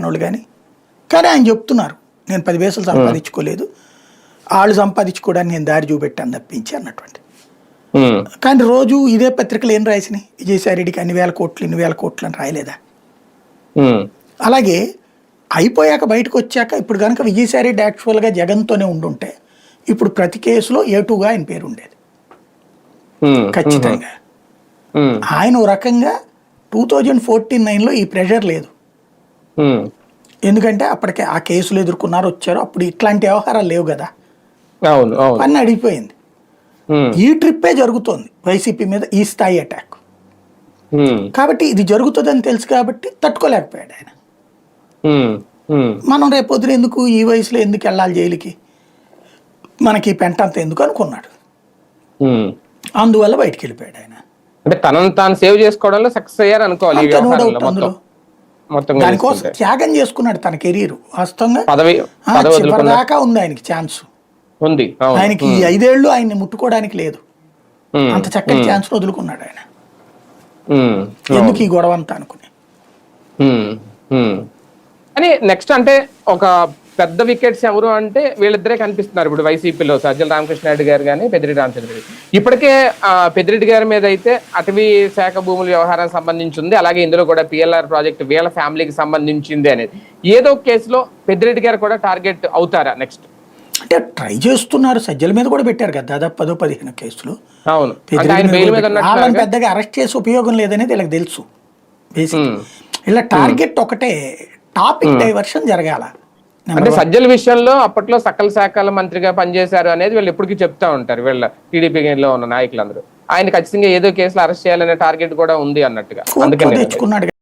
కానోళ్ళు కానీ ఆయన చెప్తున్నారు నేను 10 పైసలు సంపాదించుకోలేదు, వాళ్ళు సంపాదించుకోవడానికి నేను దారి చూపెట్టాను తప్పించి అన్నటువంటి. కానీ రోజు ఇదే పత్రికలు ఏం రాసినాయి, విజయసాయి రెడ్డికి అన్ని వేల కోట్లు ఇన్ని వేల కోట్లు అని రాయలేదా? అలాగే అయిపోయాక బయటకు వచ్చాక ఇప్పుడు కనుక విజయసాయి రెడ్డి యాక్చువల్గా జగన్తోనే ఉండుంటే ఇప్పుడు ప్రతి కేసులో A2గా ఆయన పేరు ఉండేది ఖచ్చితంగా. ఆయన ఓ రకంగా 2014-9లో ఈ ప్రెషర్ లేదు, ఎందుకంటే అప్పటికే ఆ కేసులు ఎదుర్కొన్నారు వచ్చారు, అప్పుడు ఇట్లాంటి వ్యవహారాలు లేవు కదా, పని అడిగిపోయింది. ఈ ట్రిప్పే జరుగుతోంది వైసీపీ మీద ఈ స్థాయి అటాక్. కాబట్టి ఇది జరుగుతుందని తెలుసు కాబట్టి తట్టుకోలేకపోయాడు ఆయన. మనం రేపొద్దున ఎందుకు ఈ వయసులో ఎందుకు వెళ్ళాలి జైలుకి, మనకి పెంటంత ఎందుకు అనుకున్నాడు, అందువల్ల బయటికి వెళ్ళిపోయాడు ఆయన. అంటే తనను తాను సేవ్ చేసుకోవడంలో సక్సెస్ అయ్యారు అనుకోవాలి. దానికోసం త్యాగం చేసుకున్నాడు తన కెరీర్. వాస్తవంగా చివరిదాకా ఉంది ఆయనకి ఛాన్స్ ఉంది. ఆయనకి 5 ఏళ్ళు ఆయన్ని ముట్టుకోవడానికి లేదు, అంత చక్కటి ఛాన్స్ వదులుకున్నాడు ఆయన. ఎందుకు ఈ గొడవ అంతా అనుకుని. అని నెక్స్ట్ అంటే ఒక పెద్ద వికెట్స్ ఎవరు అంటే వీళ్ళిద్దరే కనిపిస్తున్నారు ఇప్పుడు వైసీపీలో, సజ్జల రామకృష్ణారెడ్డి గారు కానీ పెద్దిరెడ్డి రామచంద్ర రెడ్డి. ఇప్పటికే పెద్దిరెడ్డి గారి మీద అయితే అటవీ శాఖ భూముల వ్యవహారానికి సంబంధించి ఉంది, అలాగే ఇందులో కూడా PLR ప్రాజెక్ట్ వీళ్ళ ఫ్యామిలీకి సంబంధించింది అనేది. ఏదో కేసులో పెద్దిరెడ్డి గారు కూడా టార్గెట్ అవుతారా నెక్స్ట్? అంటే ట్రై చేస్తున్నారు, సజ్జల మీద కూడా పెట్టారు కదా దాదాపు 10-15 కేసులు. అవును, వాళ్ళని పెద్దగా అరెస్ట్ చేసి ఉపయోగం లేదనేది వీళ్ళకి తెలుసు. బేసిక్ ఇలా టార్గెట్ ఒకటే, టాపిక్ డైవర్షన్ జరగాల. అంటే సజ్జల విషయంలో అప్పట్లో సకల శాఖల మంత్రిగా పనిచేశారు అనేది వీళ్ళు ఎప్పటికీ చెప్తా ఉంటారు వీళ్ళ టీడీపీలో ఉన్న నాయకులందరూ. ఆయన ఖచ్చితంగా ఏదో కేసులో అరెస్ట్ చేయాలనే టార్గెట్ కూడా ఉంది అన్నట్టుగా, అందుకని తెచ్చుకున్నాడు.